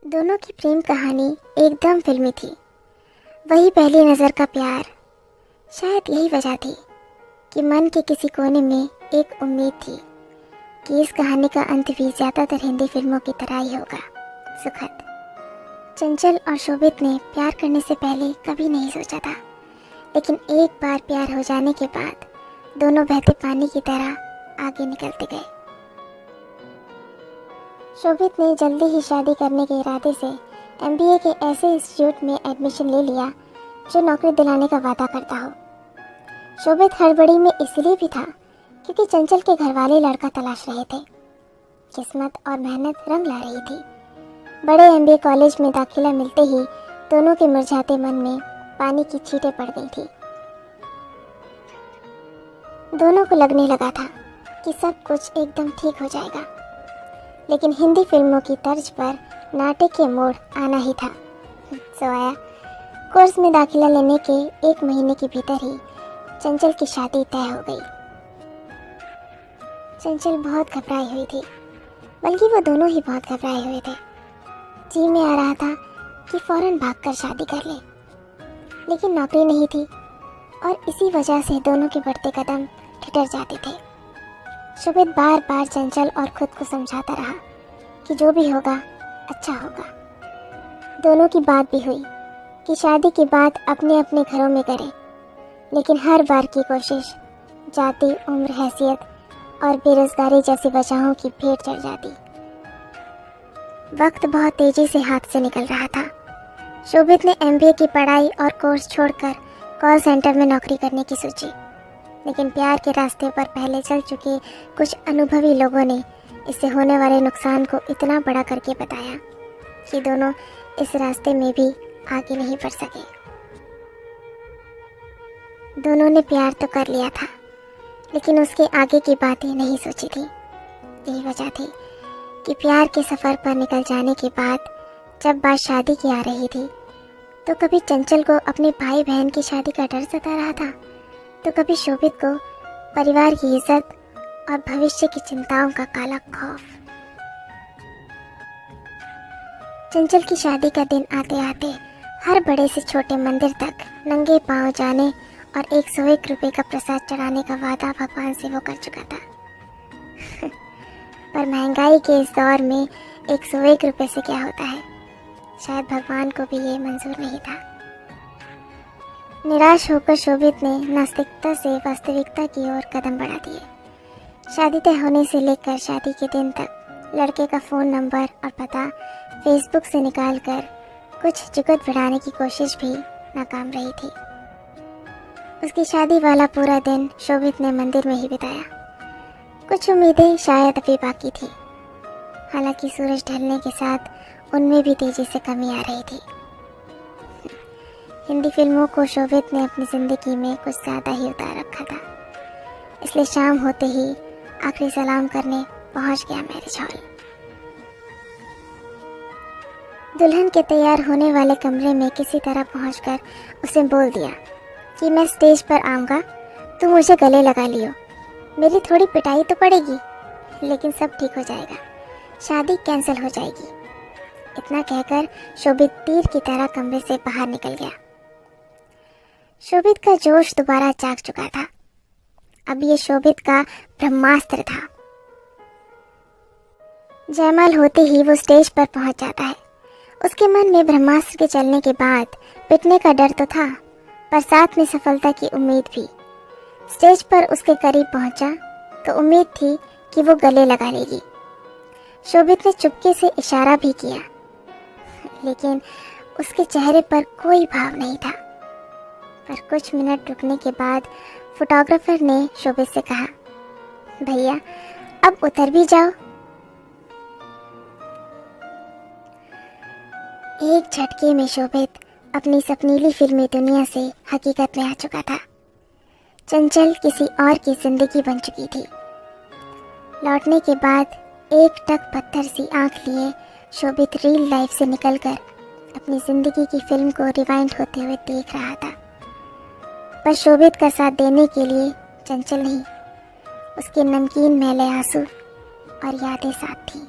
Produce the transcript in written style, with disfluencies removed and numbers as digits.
दोनों की प्रेम कहानी एकदम फिल्मी थी। वही पहली नज़र का प्यार। शायद यही वजह थी कि मन के किसी कोने में एक उम्मीद थी कि इस कहानी का अंत भी ज़्यादातर हिंदी फिल्मों की तरह ही होगा, सुखद। चंचल और शोभित ने प्यार करने से पहले कभी नहीं सोचा था, लेकिन एक बार प्यार हो जाने के बाद दोनों बहते पानी की तरह आगे निकलते गए। शोभित ने जल्दी ही शादी करने के इरादे से एमबीए के ऐसे इंस्टीट्यूट में एडमिशन ले लिया जो नौकरी दिलाने का वादा करता हो। शोभित हड़बड़ी में इसलिए भी था क्योंकि चंचल के घरवाले लड़का तलाश रहे थे। किस्मत और मेहनत रंग ला रही थी। बड़े एमबीए कॉलेज में दाखिला मिलते ही दोनों के मुरझाते मन में पानी की छींटें पड़ गई थी। दोनों को लगने लगा था कि सब कुछ एकदम ठीक हो जाएगा, लेकिन हिंदी फिल्मों की तर्ज पर नाटक के मोड़ आना ही था। सो आया। कोर्स में दाखिला लेने के 1 महीने के भीतर ही चंचल की शादी तय हो गई। चंचल बहुत घबराई हुई थी, बल्कि वो दोनों ही बहुत घबराए हुए थे। जी में आ रहा था कि फौरन भागकर शादी कर ले, लेकिन नौकरी नहीं थी और इसी वजह से दोनों के बढ़ते कदम ठिठुर जाते थे। शोभित बार बार चंचल और खुद को समझाता रहा कि जो भी होगा अच्छा होगा। दोनों की बात भी हुई कि शादी के बाद अपने अपने घरों में करें, लेकिन हर बार की कोशिश जाति, उम्र, हैसियत और बेरोजगारी जैसी वजहों की भेंट चढ़ जाती। वक्त बहुत तेजी से हाथ से निकल रहा था। शोभित ने एमबीए की पढ़ाई और कोर्स छोड़कर कॉल सेंटर में नौकरी करने की सोची, लेकिन प्यार के रास्ते पर पहले चल चुके कुछ अनुभवी लोगों ने इससे होने वाले नुकसान को इतना बड़ा करके बताया कि दोनों इस रास्ते में भी आगे नहीं बढ़ सके। दोनों ने प्यार तो कर लिया था, लेकिन उसके आगे की बातें नहीं सोची थी। यही वजह थी कि प्यार के सफ़र पर निकल जाने के बाद जब बात शादी की आ रही थी, तो कभी चंचल को अपने भाई बहन की शादी का डर सता रहा था, तो कभी शोभित को परिवार की इज्जत और भविष्य की चिंताओं का काला खौफ। चंचल की शादी का दिन आते आते हर बड़े से छोटे मंदिर तक नंगे पांव जाने और 101 रुपये का प्रसाद चढ़ाने का वादा भगवान से वो कर चुका था। पर महंगाई के इस दौर में 101 रुपये से क्या होता है, शायद भगवान को भी ये मंजूर नहीं था। निराश होकर शोभित ने नास्तिकता से वास्तविकता की ओर कदम बढ़ा दिए। शादी तय होने से लेकर शादी के दिन तक लड़के का फ़ोन नंबर और पता फेसबुक से निकालकर कुछ जुगत बढ़ाने की कोशिश भी नाकाम रही थी। उसकी शादी वाला पूरा दिन शोभित ने मंदिर में ही बिताया। कुछ उम्मीदें शायद अभी बाकी थी, हालांकि सूरज ढलने के साथ उनमें भी तेजी से कमी आ रही थी। हिंदी फिल्मों को शोभित ने अपनी ज़िंदगी में कुछ ज़्यादा ही उतार रखा था, इसलिए शाम होते ही आखिरी सलाम करने पहुंच गया मैरिज हॉल। दुल्हन के तैयार होने वाले कमरे में किसी तरह पहुंचकर उसे बोल दिया कि मैं स्टेज पर आऊँगा, तू मुझे गले लगा लियो। मेरी थोड़ी पिटाई तो पड़ेगी, लेकिन सब ठीक हो जाएगा, शादी कैंसिल हो जाएगी। इतना कहकर शोभित तीर की तरह कमरे से बाहर निकल गया। शोभित का जोश दोबारा जाग चुका था। अब ये शोभित का ब्रह्मास्त्र था। जयमाल होते ही वो स्टेज पर पहुंच जाता है। उसके मन में ब्रह्मास्त्र के चलने के बाद पिटने का डर तो था, पर साथ में सफलता की उम्मीद भी। स्टेज पर उसके करीब पहुंचा तो उम्मीद थी कि वो गले लगा लेगी। शोभित ने चुपके से इशारा भी किया, लेकिन उसके चेहरे पर कोई भाव नहीं था। पर कुछ मिनट रुकने के बाद फोटोग्राफर ने शोभित से कहा, भैया अब उतर भी जाओ। एक झटके में शोभित अपनी सपनीली फिल्मी दुनिया से हकीकत में आ चुका था। चंचल किसी और की जिंदगी बन चुकी थी। लौटने के बाद एक टक पत्थर सी आंख लिए शोभित रियल लाइफ से निकलकर अपनी जिंदगी की फिल्म को रिवाइंड होते हुए देख रहा था। पर शोभित का साथ देने के लिए चंचल नहीं, उसके नमकीन मैले आंसू और यादें साथ थी।